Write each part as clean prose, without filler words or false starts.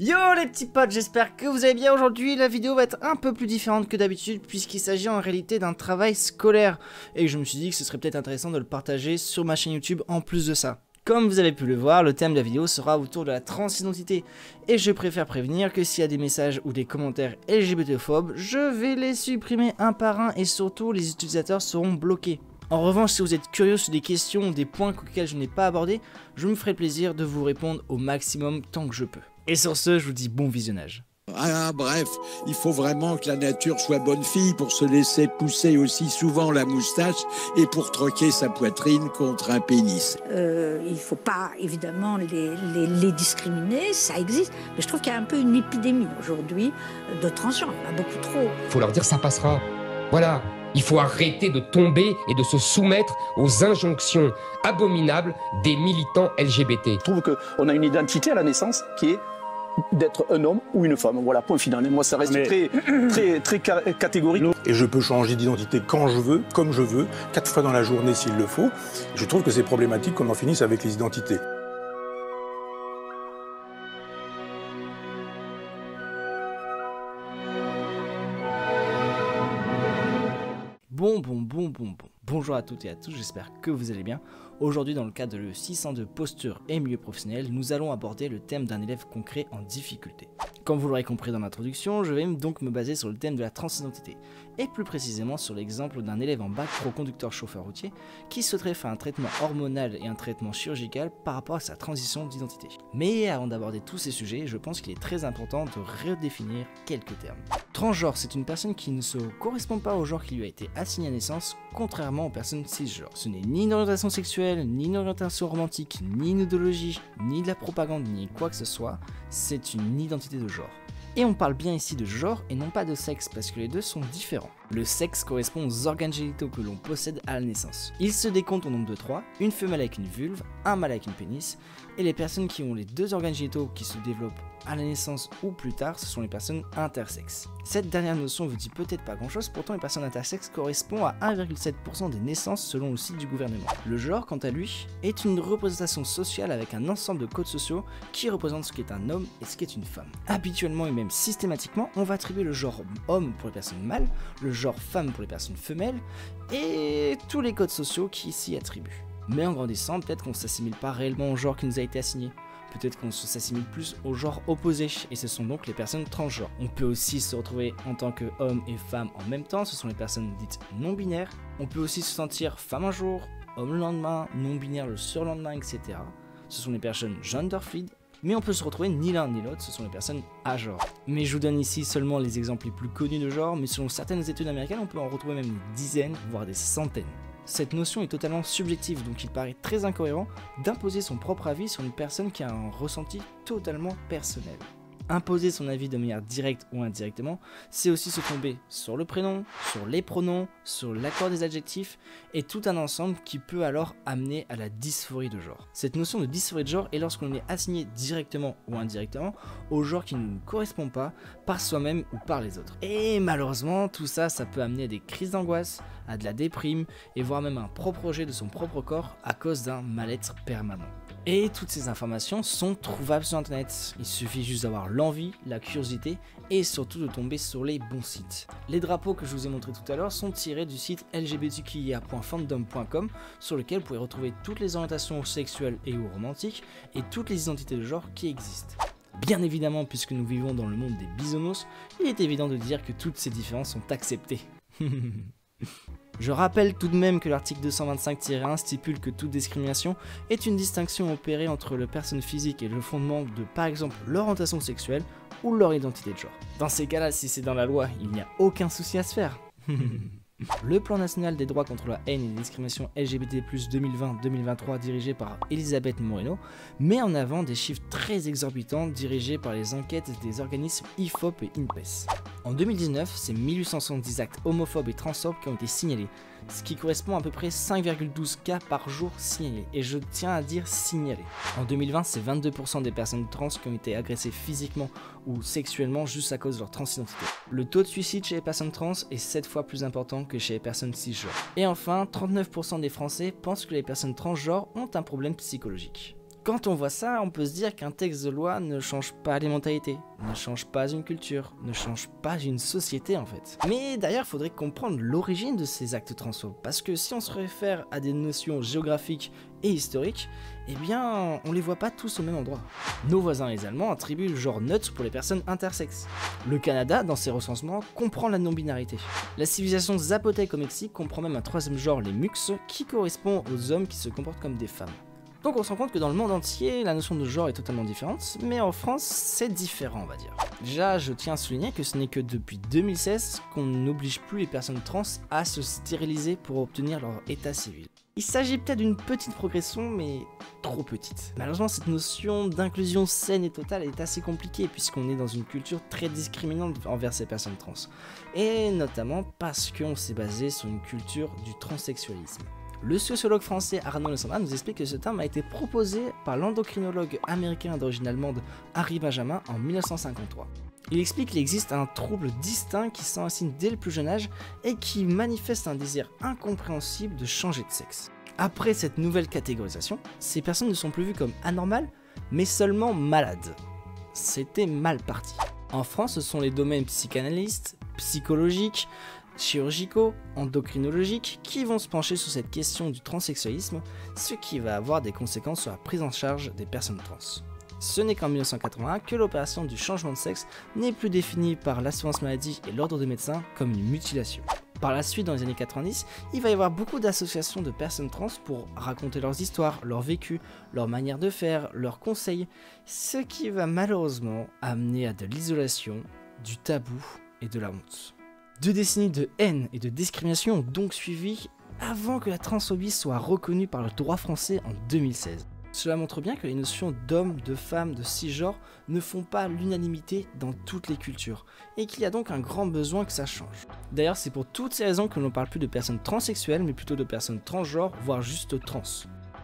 Yo les petits potes, j'espère que vous allez bien. Aujourd'hui la vidéo va être un peu plus différente que d'habitude puisqu'il s'agit en réalité d'un travail scolaire et je me suis dit que ce serait peut-être intéressant de le partager sur ma chaîne YouTube en plus de ça. Comme vous avez pu le voir, le thème de la vidéo sera autour de la transidentité et je préfère prévenir que s'il y a des messages ou des commentaires LGBTophobes, je vais les supprimer un par un et surtout les utilisateurs seront bloqués. En revanche, si vous êtes curieux sur des questions ou des points auxquels je n'ai pas abordé, je me ferai plaisir de vous répondre au maximum tant que je peux. Et sur ce, je vous dis bon visionnage. Bref, il faut vraiment que la nature soit bonne fille pour se laisser pousser aussi souvent la moustache et pour troquer sa poitrine contre un pénis. Il ne faut pas évidemment les discriminer, ça existe, mais je trouve qu'il y a un peu une épidémie aujourd'hui de transgenres, il y en a beaucoup trop. Il faut leur dire ça passera. Voilà, il faut arrêter de tomber et de se soumettre aux injonctions abominables des militants LGBT. Je trouve qu'on a une identité à la naissance qui est d'être un homme ou une femme. Voilà, point final. Et moi, ça reste très catégorique. Et je peux changer d'identité quand je veux, comme je veux, 4 fois dans la journée s'il le faut. Je trouve que c'est problématique qu'on en finisse avec les identités. Bonjour à toutes et à tous, j'espère que vous allez bien. Aujourd'hui, dans le cadre de le 602 posture et milieu professionnel, nous allons aborder le thème d'un élève concret en difficulté. Comme vous l'aurez compris dans l'introduction, je vais donc me baser sur le thème de la transidentité, et plus précisément sur l'exemple d'un élève en bac pro conducteur chauffeur routier qui souhaiterait faire un traitement hormonal et un traitement chirurgical par rapport à sa transition d'identité. Mais avant d'aborder tous ces sujets, je pense qu'il est très important de redéfinir quelques termes. Transgenre, c'est une personne qui ne se correspond pas au genre qui lui a été assigné à naissance, contrairement aux personnes cisgenres. Ce n'est ni une orientation sexuelle, ni une orientation romantique, ni une idéologie, ni de la propagande, ni quoi que ce soit, c'est une identité de genre. Et on parle bien ici de genre et non pas de sexe parce que les deux sont différents. Le sexe correspond aux organes génitaux que l'on possède à la naissance. Il se décompte au nombre de 3, une femelle avec une vulve, un mâle avec une pénis, et les personnes qui ont les deux organes génitaux qui se développent à la naissance ou plus tard, ce sont les personnes intersexes. Cette dernière notion vous dit peut-être pas grand chose, pourtant les personnes intersexes correspondent à 1,7% des naissances selon le site du gouvernement. Le genre, quant à lui, est une représentation sociale avec un ensemble de codes sociaux qui représentent ce qu'est un homme et ce qu'est une femme. Habituellement et même systématiquement, on va attribuer le genre homme pour les personnes mâles, le genre femme pour les personnes femelles, et tous les codes sociaux qui s'y attribuent. Mais en grandissant, peut-être qu'on ne s'assimile pas réellement au genre qui nous a été assigné. Peut-être qu'on s'assimile plus au genre opposé, et ce sont donc les personnes transgenres. On peut aussi se retrouver en tant que homme et femme en même temps, ce sont les personnes dites non-binaires. On peut aussi se sentir femme un jour, homme le lendemain, non-binaire le surlendemain, etc. Ce sont les personnes gender-fluid. Mais on peut se retrouver ni l'un ni l'autre, ce sont les personnes agenres. Mais je vous donne ici seulement les exemples les plus connus de genre, mais selon certaines études américaines, on peut en retrouver même des dizaines, voire des centaines. Cette notion est totalement subjective, donc il paraît très incohérent d'imposer son propre avis sur une personne qui a un ressenti totalement personnel. Imposer son avis de manière directe ou indirectement, c'est aussi se tomber sur le prénom, sur les pronoms, sur l'accord des adjectifs, et tout un ensemble qui peut alors amener à la dysphorie de genre. Cette notion de dysphorie de genre est lorsque l'on est assigné directement ou indirectement au genre qui ne nous correspond pas par soi-même ou par les autres. Et malheureusement, tout ça, ça peut amener à des crises d'angoisse, à de la déprime, et voire même un propre rejet de son propre corps à cause d'un mal-être permanent. Et toutes ces informations sont trouvables sur internet, il suffit juste d'avoir l'envie, la curiosité et surtout de tomber sur les bons sites. Les drapeaux que je vous ai montrés tout à l'heure sont tirés du site lgbtqia.fandom.com sur lequel vous pouvez retrouver toutes les orientations sexuelles et ou romantiques et toutes les identités de genre qui existent. Bien évidemment, puisque nous vivons dans le monde des bisounours, il est évident de dire que toutes ces différences sont acceptées. Je rappelle tout de même que l'article 225-1 stipule que toute discrimination est une distinction opérée entre la personne physique et le fondement de par exemple l'orientation sexuelle ou leur identité de genre. Dans ces cas-là, si c'est dans la loi, il n'y a aucun souci à se faire. Le plan national des droits contre la haine et les discriminations LGBT+ 2020-2023 dirigé par Elisabeth Moreno met en avant des chiffres très exorbitants dirigés par les enquêtes des organismes IFOP et INPES. En 2019, c'est 1870 actes homophobes et transphobes qui ont été signalés, ce qui correspond à peu près 5,12 cas par jour signalés, et je tiens à dire signalés. En 2020, c'est 22% des personnes trans qui ont été agressées physiquement ou sexuellement juste à cause de leur transidentité. Le taux de suicide chez les personnes trans est 7 fois plus important que chez les personnes cisgenres. Et enfin, 39% des Français pensent que les personnes transgenres ont un problème psychologique. Quand on voit ça, on peut se dire qu'un texte de loi ne change pas les mentalités, ne change pas une culture, ne change pas une société en fait. Mais d'ailleurs, il faudrait comprendre l'origine de ces actes transphobes, parce que si on se réfère à des notions géographiques et historiques, eh bien, on les voit pas tous au même endroit. Nos voisins les Allemands attribuent le genre neutre pour les personnes intersexes. Le Canada, dans ses recensements, comprend la non-binarité. La civilisation zapotèque au Mexique comprend même un troisième genre, les mux, qui correspond aux hommes qui se comportent comme des femmes. Donc on se rend compte que dans le monde entier, la notion de genre est totalement différente, mais en France, c'est différent on va dire. Déjà, je tiens à souligner que ce n'est que depuis 2016 qu'on n'oblige plus les personnes trans à se stériliser pour obtenir leur état civil. Il s'agit peut-être d'une petite progression, mais trop petite. Malheureusement, cette notion d'inclusion saine et totale est assez compliquée puisqu'on est dans une culture très discriminante envers ces personnes trans. Et notamment parce qu'on s'est basé sur une culture du transsexualisme. Le sociologue français Arnaud Lessandrin nous explique que ce terme a été proposé par l'endocrinologue américain d'origine allemande Harry Benjamin en 1953. Il explique qu'il existe un trouble distinct qui s'enracine dès le plus jeune âge et qui manifeste un désir incompréhensible de changer de sexe. Après cette nouvelle catégorisation, ces personnes ne sont plus vues comme anormales, mais seulement malades. C'était mal parti. En France, ce sont les domaines psychanalystes, psychologiques, chirurgicaux, endocrinologiques qui vont se pencher sur cette question du transsexualisme, ce qui va avoir des conséquences sur la prise en charge des personnes trans. Ce n'est qu'en 1981 que l'opération du changement de sexe n'est plus définie par l'assurance maladie et l'ordre des médecins comme une mutilation. Par la suite, dans les années 90, il va y avoir beaucoup d'associations de personnes trans pour raconter leurs histoires, leur vécu, leur manière de faire, leurs conseils, ce qui va malheureusement amener à de l'isolation, du tabou et de la honte. 2 décennies de haine et de discrimination ont donc suivi avant que la transphobie soit reconnue par le droit français en 2016. Cela montre bien que les notions d'homme, de femme, de cisgenre ne font pas l'unanimité dans toutes les cultures, et qu'il y a donc un grand besoin que ça change. D'ailleurs, c'est pour toutes ces raisons que l'on ne parle plus de personnes transsexuelles, mais plutôt de personnes transgenres, voire juste trans.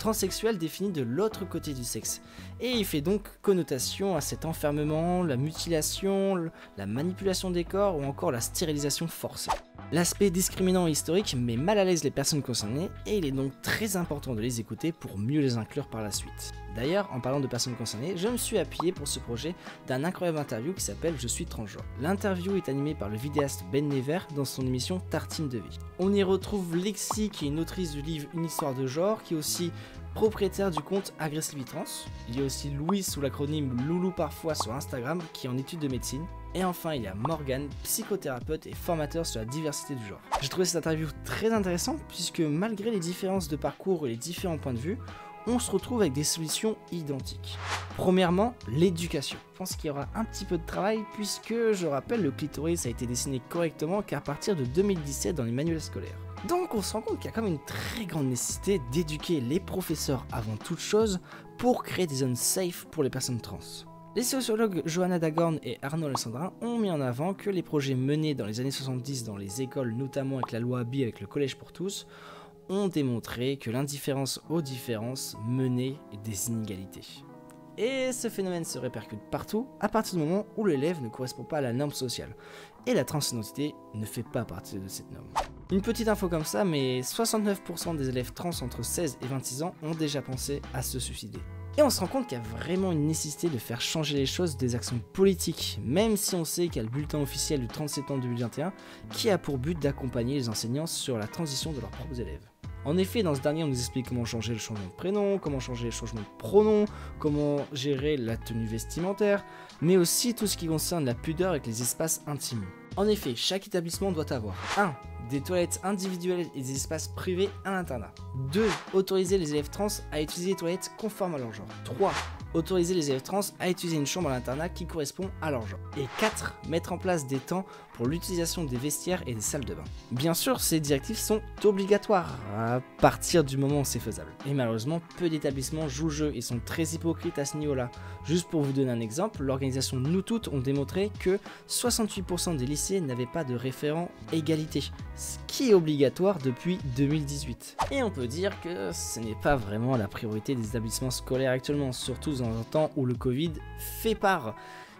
Transsexuel défini de l'autre côté du sexe, et il fait donc connotation à cet enfermement, la mutilation, la manipulation des corps ou encore la stérilisation forcée. L'aspect discriminant et historique met mal à l'aise les personnes concernées et il est donc très important de les écouter pour mieux les inclure par la suite. D'ailleurs, en parlant de personnes concernées, je me suis appuyé pour ce projet d'un incroyable interview qui s'appelle Je suis transgenre. L'interview est animée par le vidéaste Ben Never dans son émission Tartine de vie. On y retrouve Lexi qui est une autrice du livre Une histoire de genre, qui est aussi propriétaire du compte Aggressivity-Trans. Il y a aussi Louise sous l'acronyme Loulou parfois sur Instagram qui est en études de médecine. Et enfin il y a Morgane, psychothérapeute et formateur sur la diversité du genre. J'ai trouvé cette interview très intéressante puisque malgré les différences de parcours et les différents points de vue, on se retrouve avec des solutions identiques. Premièrement, l'éducation. Je pense qu'il y aura un petit peu de travail puisque, je rappelle, le clitoris a été dessiné correctement qu'à partir de 2017 dans les manuels scolaires. Donc on se rend compte qu'il y a quand même une très grande nécessité d'éduquer les professeurs avant toute chose pour créer des zones safe pour les personnes trans. Les sociologues Johanna Dagorn et Arnaud Lessandrin ont mis en avant que les projets menés dans les années 70 dans les écoles, notamment avec la loi Abi avec le collège pour tous, ont démontré que l'indifférence aux différences menait des inégalités. Et ce phénomène se répercute partout à partir du moment où l'élève ne correspond pas à la norme sociale. Et la transidentité ne fait pas partie de cette norme. Une petite info comme ça, mais 69% des élèves trans entre 16 et 26 ans ont déjà pensé à se suicider. Et on se rend compte qu'il y a vraiment une nécessité de faire changer les choses, des actions politiques, même si on sait qu'il y a le bulletin officiel du 30 septembre 2021 qui a pour but d'accompagner les enseignants sur la transition de leurs propres élèves. En effet, dans ce dernier, on nous explique comment changer le changement de prénom, comment changer le changement de pronom, comment gérer la tenue vestimentaire, mais aussi tout ce qui concerne la pudeur avec les espaces intimes. En effet, chaque établissement doit avoir 1. Des toilettes individuelles et des espaces privés à l'internat. 2. Autoriser les élèves trans à utiliser des toilettes conformes à leur genre. 3. Autoriser les élèves trans à utiliser une chambre à l'internat qui correspond à leur genre. Et 4. Mettre en place des temps pour l'utilisation des vestiaires et des salles de bain. Bien sûr, ces directives sont obligatoires à partir du moment où c'est faisable. Et malheureusement, peu d'établissements jouent le jeu et sont très hypocrites à ce niveau-là. Juste pour vous donner un exemple, l'organisation Nous Toutes ont démontré que 68% des lycées n'avaient pas de référent égalité, ce qui est obligatoire depuis 2018. Et on peut dire que ce n'est pas vraiment la priorité des établissements scolaires actuellement, surtout dans un temps où le Covid fait part.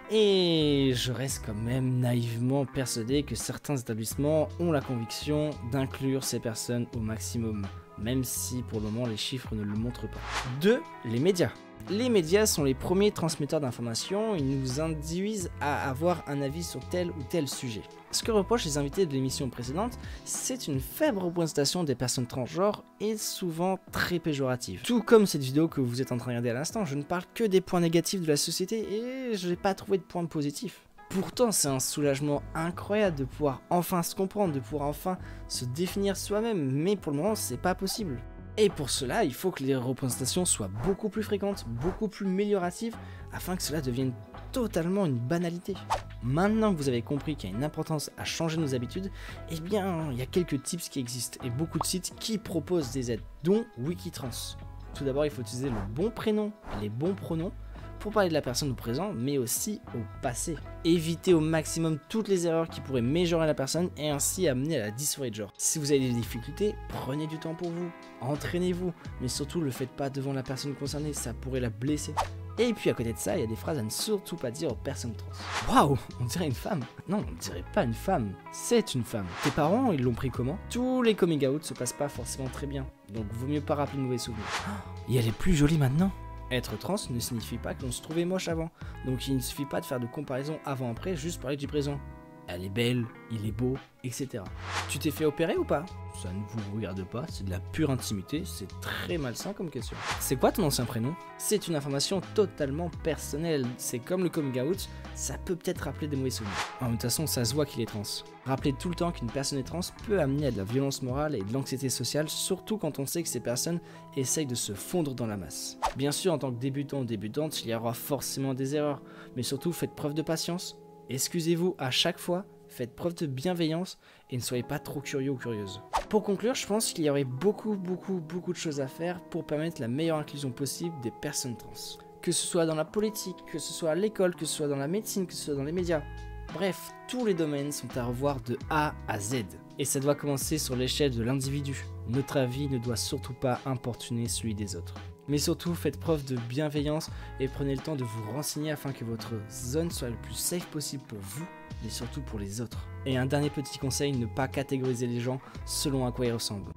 Et je reste quand même naïvement persuadé que certains établissements ont la conviction d'inclure ces personnes au maximum, même si pour le moment les chiffres ne le montrent pas. 2. Les médias. Les médias sont les premiers transmetteurs d'informations, ils nous induisent à avoir un avis sur tel ou tel sujet. Ce que reprochent les invités de l'émission précédente, c'est une faible représentation des personnes transgenres et souvent très péjorative. Tout comme cette vidéo que vous êtes en train de regarder à l'instant, je ne parle que des points négatifs de la société et je n'ai pas trouvé de points positifs. Pourtant, c'est un soulagement incroyable de pouvoir enfin se comprendre, de pouvoir enfin se définir soi-même, mais pour le moment, c'est pas possible. Et pour cela, il faut que les représentations soient beaucoup plus fréquentes, beaucoup plus amélioratives, afin que cela devienne totalement une banalité. Maintenant que vous avez compris qu'il y a une importance à changer nos habitudes, eh bien, il y a quelques tips qui existent et beaucoup de sites qui proposent des aides, dont Wikitrans. Tout d'abord, il faut utiliser le bon prénom et les bons pronoms pour parler de la personne au présent, mais aussi au passé. Évitez au maximum toutes les erreurs qui pourraient mégenrer la personne et ainsi amener à la dysphorie de genre. Si vous avez des difficultés, prenez du temps pour vous, entraînez-vous, mais surtout ne le faites pas devant la personne concernée, ça pourrait la blesser. Et puis à côté de ça, il y a des phrases à ne surtout pas dire aux personnes trans. Waouh, on dirait une femme. Non, on dirait pas une femme, c'est une femme. Tes parents, ils l'ont pris comment? Tous les coming out se passent pas forcément très bien, donc vaut mieux pas rappeler de mauvais souvenirs. Et elle est plus jolie maintenant. Être trans ne signifie pas que l'on se trouvait moche avant, donc il ne suffit pas de faire de comparaison avant-après, juste parler du présent. Elle est belle, il est beau, etc. Tu t'es fait opérer ou pas? Ça ne vous regarde pas, c'est de la pure intimité, c'est très malsain comme question. C'est quoi ton ancien prénom? C'est une information totalement personnelle, c'est comme le coming out, ça peut peut-être rappeler des mauvais souvenirs. De toute façon, ça se voit qu'il est trans. Rappelez tout le temps qu'une personne est trans peut amener à de la violence morale et de l'anxiété sociale, surtout quand on sait que ces personnes essayent de se fondre dans la masse. Bien sûr, en tant que débutant ou débutante, il y aura forcément des erreurs, mais surtout faites preuve de patience. Excusez-vous à chaque fois, faites preuve de bienveillance et ne soyez pas trop curieux ou curieuse. Pour conclure, je pense qu'il y aurait beaucoup de choses à faire pour permettre la meilleure inclusion possible des personnes trans. Que ce soit dans la politique, que ce soit à l'école, que ce soit dans la médecine, que ce soit dans les médias. Bref, tous les domaines sont à revoir de A à Z. Et ça doit commencer sur l'échelle de l'individu. Notre avis ne doit surtout pas importuner celui des autres. Mais surtout, faites preuve de bienveillance et prenez le temps de vous renseigner afin que votre zone soit le plus safe possible pour vous, mais surtout pour les autres. Et un dernier petit conseil, ne pas catégoriser les gens selon à quoi ils ressemblent.